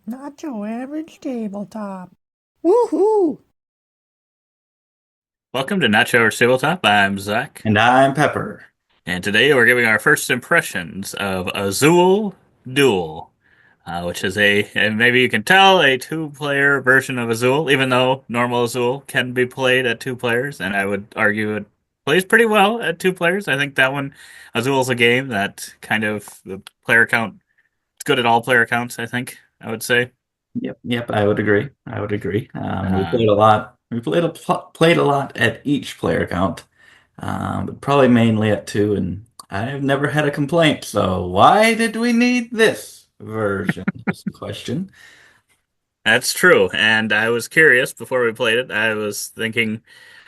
Not your average tabletop. Woohoo! Welcome to Nacho or Tabletop. I'm Zach, And I'm Pepper. and today we're giving our first impressions of Azul Duel, which is and maybe you can tell, a two-player version of Azul, even though normal Azul can be played at two players, and I would argue it plays pretty well at two players. I think that one, Azul is a game that kind of, the player count, it's good at all player counts, I think, I would say. Yep, I would agree. I would agree. We Uh, played a lot. Played a lot at each player count, but probably mainly at two. And I've never had a complaint. So why did we need this version? Is the question. that's true, and I was curious before we played it. I was thinking,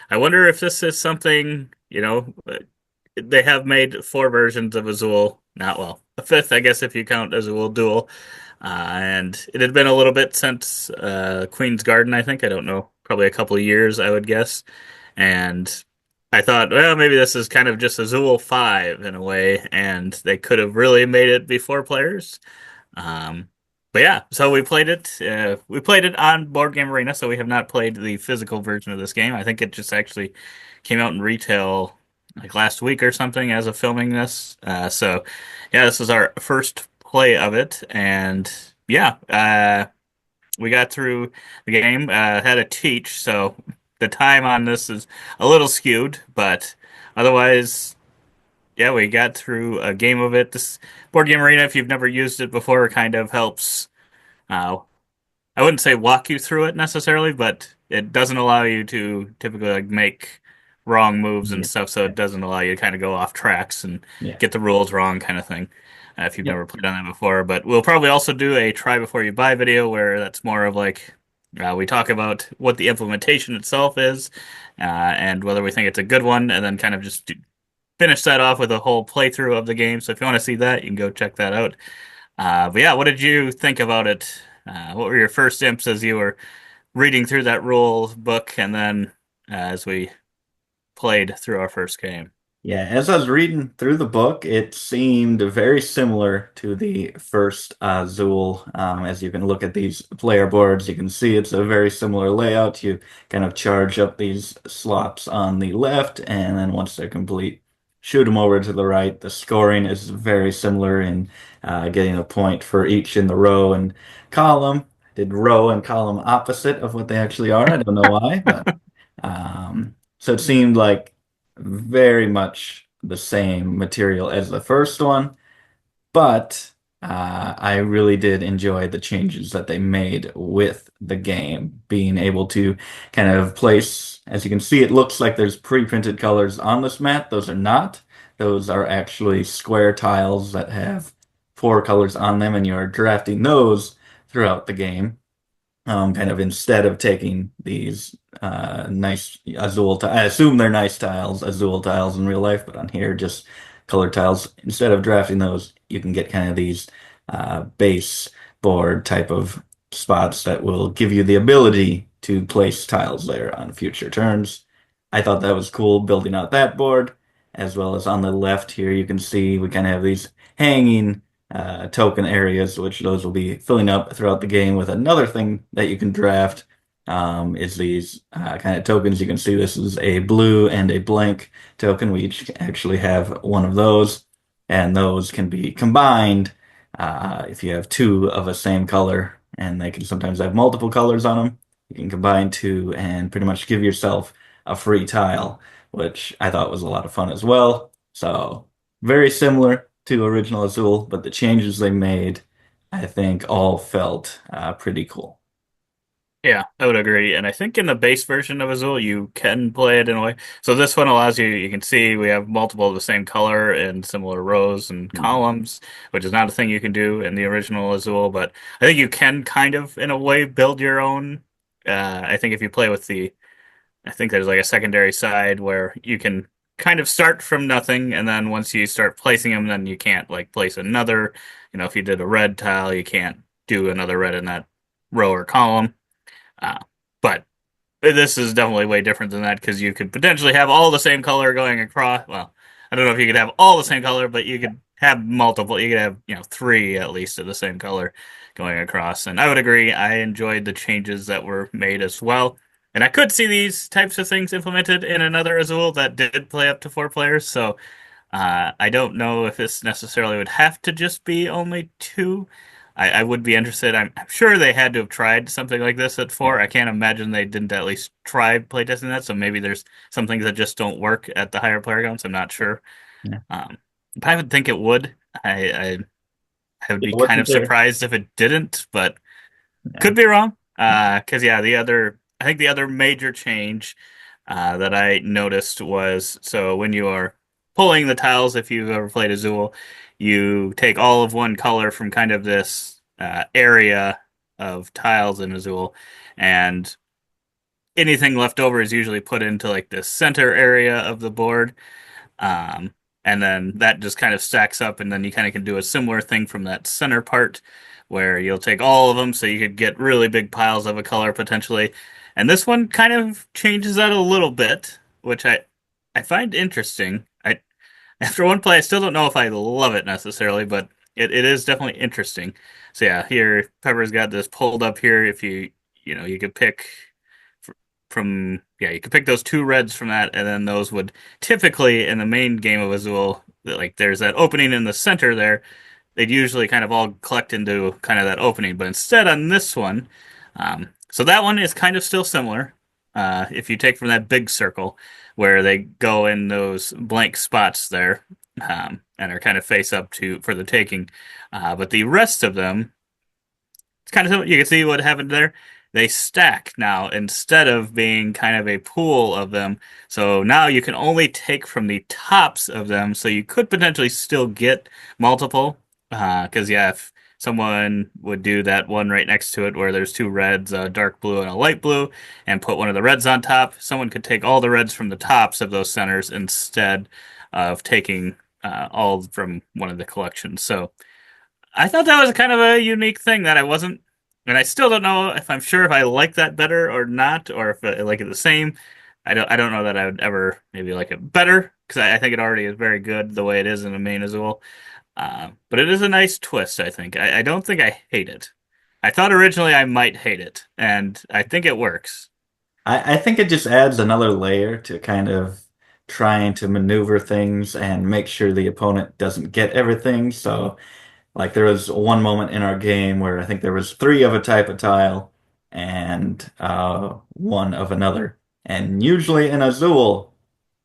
I wonder if this is something, they have made four versions of Azul. Not well, a fifth, I guess, if you count Azul Duel. And it had been a little bit since Queen's Garden, I think. I don't know, probably a couple of years, I would guess. And I thought, well, maybe this is kind of just Azul 5 in a way, and they could have really made it before players. Um, but yeah, so we played it. We played it on Board Game Arena, so we have not played the physical version of this game. I think it just actually came out in retail like last week or something as of filming this. So yeah, this is our first play of it, and yeah, we got through the game. Had to teach, so the time on this is a little skewed, but otherwise, yeah, we got through a game of it. This Board Game Arena, if you've never used it before, kind of helps. Uh, I wouldn't say walk you through it necessarily, but it doesn't allow you to typically like make wrong moves and Yeah, stuff. So it doesn't allow you to kind of go off tracks and yeah, get the rules wrong, kind of thing. If you've yep, never played on that before, but we'll probably also do a try before you buy video where that's more of like we talk about what the implementation itself is and whether we think it's a good one, and then kind of just finish that off with a whole playthrough of the game. So if you want to see that, you can go check that out. But yeah, what did you think about it? What were your first imps as you were reading through that rule book, and then as we played through our first game? yeah. As I was reading through the book, it seemed very similar to the first Zool. As you can look at these player boards, you can see it's a very similar layout. You kind of charge up these slots on the left, and then once they're complete, shoot them over to the right. The scoring is very similar in getting a point for each in the row and column. Did row and column opposite of what they actually are. I don't know why, but so it seemed like very much the same material as the first one, but I really did enjoy the changes that they made with the game, being able to kind of place, as you can see, it looks like there's pre-printed colors on this mat. Those are not. Those are actually square tiles that have four colors on them, and you're drafting those throughout the game. Kind of instead of taking these nice Azul, I assume they're nice tiles, Azul tiles in real life, but on here just colored tiles. Instead of drafting those, you can get kind of these base board type of spots that will give you the ability to place tiles there on future turns. I thought that was cool building out that board, as well as on the left here, you can see we kind of have these hanging token areas, which those will be filling up throughout the game with another thing that you can draft is these kind of tokens. You can see this is a blue and a blank token. We each actually have one of those, and those can be combined if you have two of a same color, and they can sometimes have multiple colors on them. You can combine two and pretty much give yourself a free tile, which I thought was a lot of fun as well. So very similar to original Azul, but the changes they made, I think, all felt pretty cool. Yeah, I would agree. And I think in the base version of Azul, you can play it in a way. So this one allows you, you can see we have multiple of the same color in similar rows and Mhm. columns, which is not a thing you can do in the original Azul, but I think you can kind of, in a way, build your own. I think if you play with I think there's like a secondary side where you can kind of start from nothing, and then once you start placing them, then you can't like place another. If you did a red tile, you can't do another red in that row or column. Uh, but this is definitely way different than that because you could potentially have all the same color going across. Well, I don't know if you could have all the same color, but you could have multiple. You could have, three at least of the same color going across. And I would agree. I enjoyed the changes that were made as well. And I could see these types of things implemented in another Azul that did play up to four players. So I don't know if this necessarily would have to just be only two. I would be interested. I'm sure they had to have tried something like this at Yeah. four. I can't imagine they didn't at least try playtesting that. So maybe there's some things that just don't work at the higher player counts. I'm not sure. Yeah. Um, but I would think it would. I would Yeah, be kind wasn't of there? surprised if it didn't, but Yeah. could be wrong. Because yeah, I think the other major change that I noticed was so when you are pulling the tiles, if you've ever played Azul, you take all of one color from kind of this area of tiles in Azul, and anything left over is usually put into like the center area of the board. Um, and then that just kind of stacks up, and then you kind of can do a similar thing from that center part where you'll take all of them, so you could get really big piles of a color potentially. And this one kind of changes that a little bit, which I find interesting. After one play, I still don't know if I love it necessarily, but it is definitely interesting. So yeah, here Pepper's got this pulled up here. If you could pick from yeah, you could pick those two reds from that, and then those would typically in the main game of Azul, like there's that opening in the center there. They'd usually kind of all collect into kind of that opening, but instead on this one, so that one is kind of still similar. If you take from that big circle where they go in those blank spots there, and are kind of face up to for the taking, but the rest of them it's kind of you can see what happened there. They stack now instead of being kind of a pool of them. So now you can only take from the tops of them. So you could potentially still get multiple. Because yeah, if someone would do that one right next to it where there's two reds, a dark blue and a light blue, and put one of the reds on top, someone could take all the reds from the tops of those centers instead of taking all from one of the collections. So. I thought that was kind of a unique thing that I wasn't, and I still don't know if I'm sure if I like that better or not, or if I like it the same. I don't know that I would ever maybe like it better because I think it already is very good the way it is in the main Azul. But it is a nice twist, I think. I don't think I hate it. I thought originally I might hate it, and I think it works. I think it just adds another layer to kind of trying to maneuver things and make sure the opponent doesn't get everything. So, like, there was one moment in our game where I think there was three of a type of tile and one of another. And usually in Azul,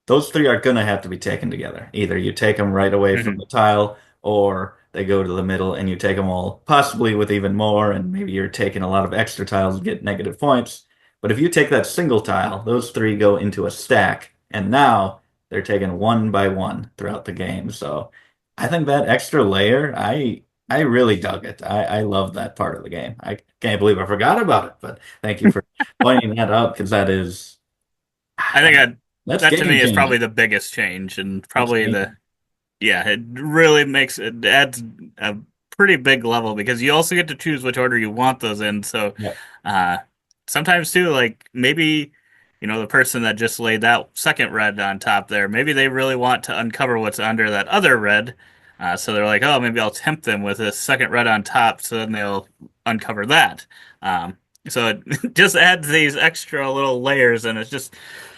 those three are going to have to be taken together. Either you take them right away from Hmm. the tile, or they go to the middle and you take them all, possibly with even more, and maybe you're taking a lot of extra tiles and get negative points. But if you take that single tile, those three go into a stack, and now they're taken one by one throughout the game. So I think that extra layer, I really dug it. I love that part of the game. I can't believe I forgot about it, but thank you for pointing that out because that is I think that's that to game me is probably changing. the biggest change, and That's probably the game. yeah, it really makes it adds a pretty big level because you also get to choose which order you want those in. So Yeah. uh sometimes too, like maybe the person that just laid that second red on top there, maybe they really want to uncover what's under that other red. So they're like, oh, maybe I'll tempt them with this second red on top, so then they'll uncover that. So it just adds these extra little layers, and it's just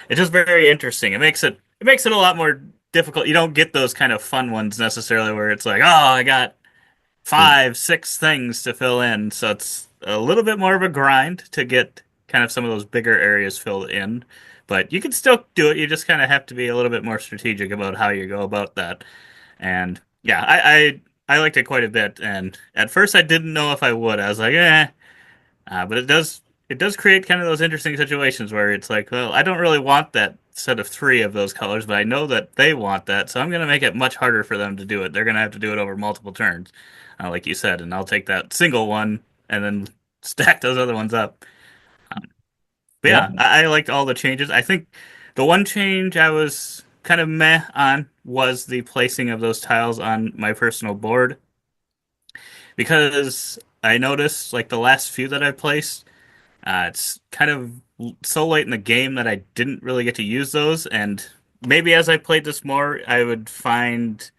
very interesting. It makes it a lot more difficult. You don't get those kind of fun ones necessarily where it's like, oh, I got five, six things to fill in. So it's a little bit more of a grind to get kind of some of those bigger areas filled in. But you can still do it. You just kind of have to be a little bit more strategic about how you go about that. And yeah, I liked it quite a bit. And at first I didn't know if I would. I was like, eh. But it does create kind of those interesting situations where it's like, well, I don't really want that set of three of those colors, but I know that they want that, so I'm going to make it much harder for them to do it. They're going to have to do it over multiple turns, like you said, and I'll take that single one and then stack those other ones up. But Yeah. yeah, I liked all the changes. I think the one change I was kind of meh on was the placing of those tiles on my personal board because I noticed like the last few that I placed. It's kind of so late in the game that I didn't really get to use those, and maybe as I played this more, I would find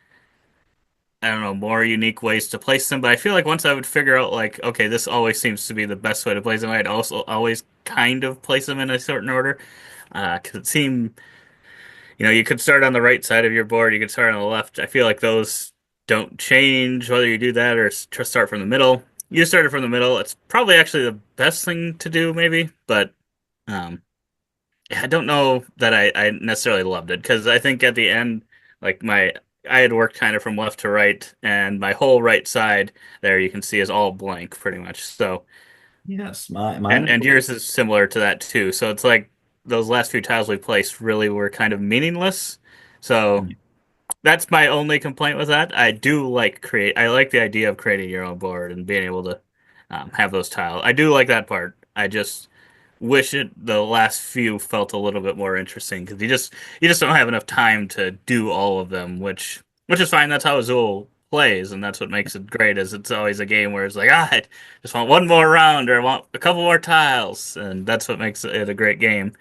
I don't know, more unique ways to place them. But I feel like once I would figure out, like, okay, this always seems to be the best way to place them, I'd also always kind of place them in a certain order. Because it seemed, you could start on the right side of your board, you could start on the left. I feel like those don't change whether you do that or start from the middle. You started from the middle. It's probably actually the best thing to do, maybe, but um, I don't know that I necessarily loved it because I think at the end, like I had worked kind of from left to right, and my whole right side there you can see is all blank pretty much. So, Yes, mine and is. yours is similar to that too. So it's like those last few tiles we placed really were kind of meaningless. So that's my only complaint with that. I like the idea of creating your own board and being able to have those tiles. I do like that part. I just wish the last few felt a little bit more interesting because you just don't have enough time to do all of them, which is fine. That's how Azul plays, and that's what makes it great. Is it's always a game where it's like, I just want one more round or I want a couple more tiles, and that's what makes it a great game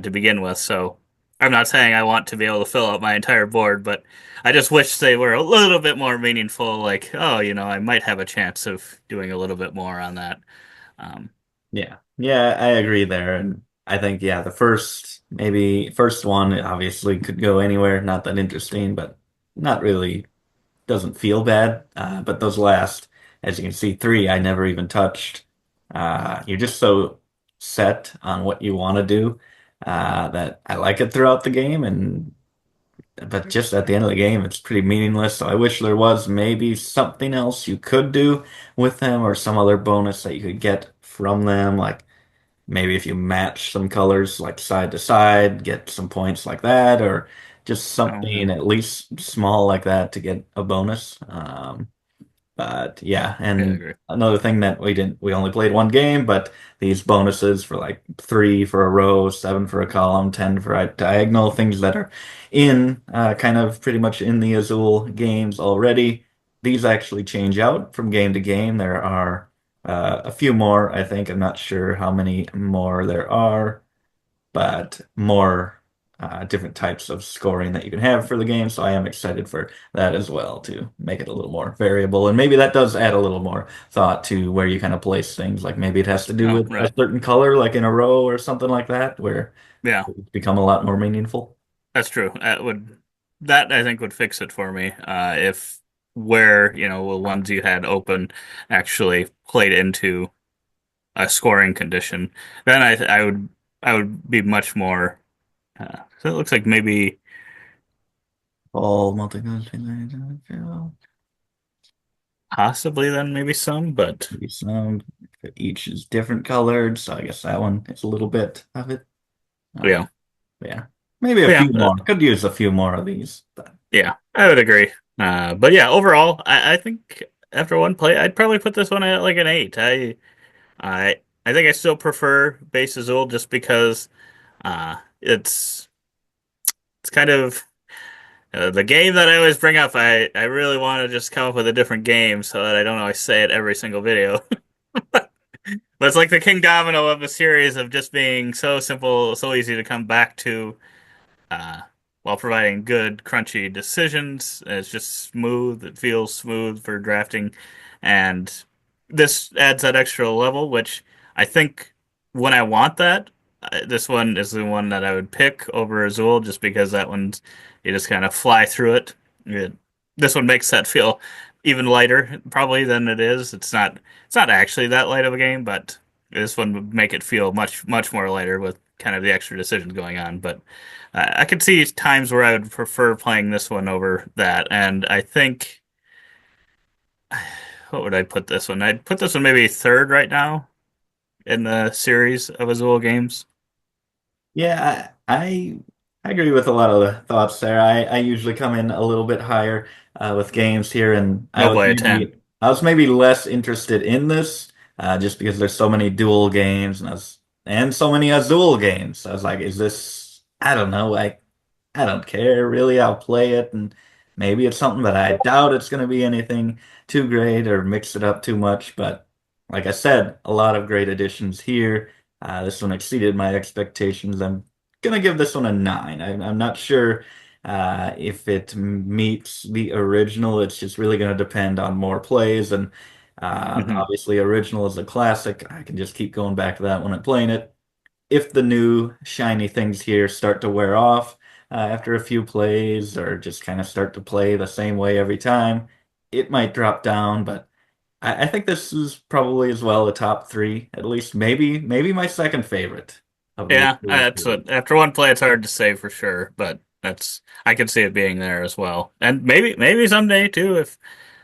to begin with. So I'm not saying I want to be able to fill out my entire board, but I just wish they were a little bit more meaningful. Like, oh, I might have a chance of doing a little bit more on that. Um, Yeah. Yeah, I agree there. And I think, yeah, the first one it obviously could go anywhere. Not that interesting, but not really, doesn't feel bad. But those last, as you can see, three, I never even touched. You're just so set on what you want to do, that I like it throughout the game. But just at the end of the game, it's pretty meaningless. So I wish there was maybe something else you could do with them or some other bonus that you could get from them. Like, maybe if you match some colors like side to side, get some points like that, or just oh, yeah. something at least small like that to get a bonus. But yeah, Yeah, I and agree. another thing that we only played one game, but these bonuses for like three for a row, seven for a column, 10 for a diagonal, things that are in kind of pretty much in the Azul games already. These actually change out from game to game. There are a few more, I think. I'm not sure how many more there are, but more different types of scoring that you can have for the game. So I am excited for that as well to make it a little more variable. And maybe that does add a little more thought to where you kind of place things. Like maybe it has to do Oh, with a right. certain color, like in a row or something like that, where Yeah, it's become a lot more meaningful. that's true. That I think would fix it for me. If where, the ones you had open actually played into a scoring condition, then I would be much more so it looks like maybe All multi possibly then maybe some, but maybe some each is different colored, so I guess that one is a little bit of it. Uh, yeah. yeah, maybe a But yeah, few more. Could use a few more of these. But yeah, I would agree. But yeah, overall, I think after one play, I'd probably put this one at like an 8. I think I still prefer Base Azul just because it's kind of the game that I always bring up. I really want to just come up with a different game so that I don't always say it every single video. But it's like the King Domino of the series of just being so simple, so easy to come back to. uh, while providing good, crunchy decisions. It's just smooth. It feels smooth for drafting, and this adds that extra level, which I think when I want that, this one is the one that I would pick over Azul, just because that one's you just kind of fly through it. This one makes that feel even lighter, probably than it is. It's not actually that light of a game, but this one would make it feel much much more lighter with kind of the extra decisions going on. But I could see times where I would prefer playing this one over that, and I think what would I put this one? I'd put this one maybe third right now in the series of Azul games. yeah, I agree with a lot of the thoughts there. I usually come in a little bit higher with games here, and Oh boy, a 10. I was maybe less interested in this just because there's so many dual games and so many Azul games. I was like, is this? I don't know. I don't care really. I'll play it, and maybe it's something, but I doubt it's going to be anything too great or mix it up too much. But like I said, a lot of great additions here. This one exceeded my expectations. I'm gonna give this one a 9. I'm not sure If it meets the original, it's just really going to depend on more plays. And Hmm. obviously, original is a classic. I can just keep going back to that when I'm playing it. If the new shiny things here start to wear off after a few plays, or just kind of start to play the same way every time, it might drop down. But I think this is probably as well a top three, at least maybe my second favorite of the Yeah, Azul that's series. what after one play it's hard to say for sure, but that's I can see it being there as well. And maybe someday too if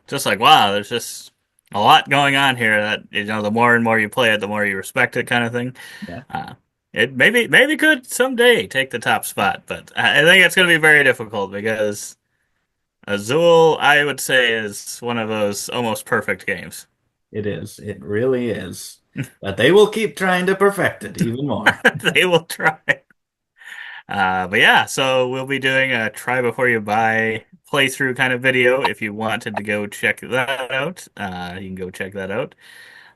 just like wow, there's just a lot going on here that the more and more you play it, the more you respect it kind of thing. Yeah, Uh it maybe could someday take the top spot, but I think it's going to be very difficult because Azul I would say is one of those almost perfect games. it is. It really is. But they will keep trying to perfect it even more. They will try. But yeah, so we'll be doing a try before you buy playthrough kind of video. If you wanted to go check that out, you can go check that out.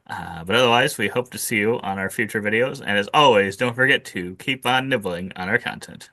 But otherwise, we hope to see you on our future videos. And as always, don't forget to keep on nibbling on our content.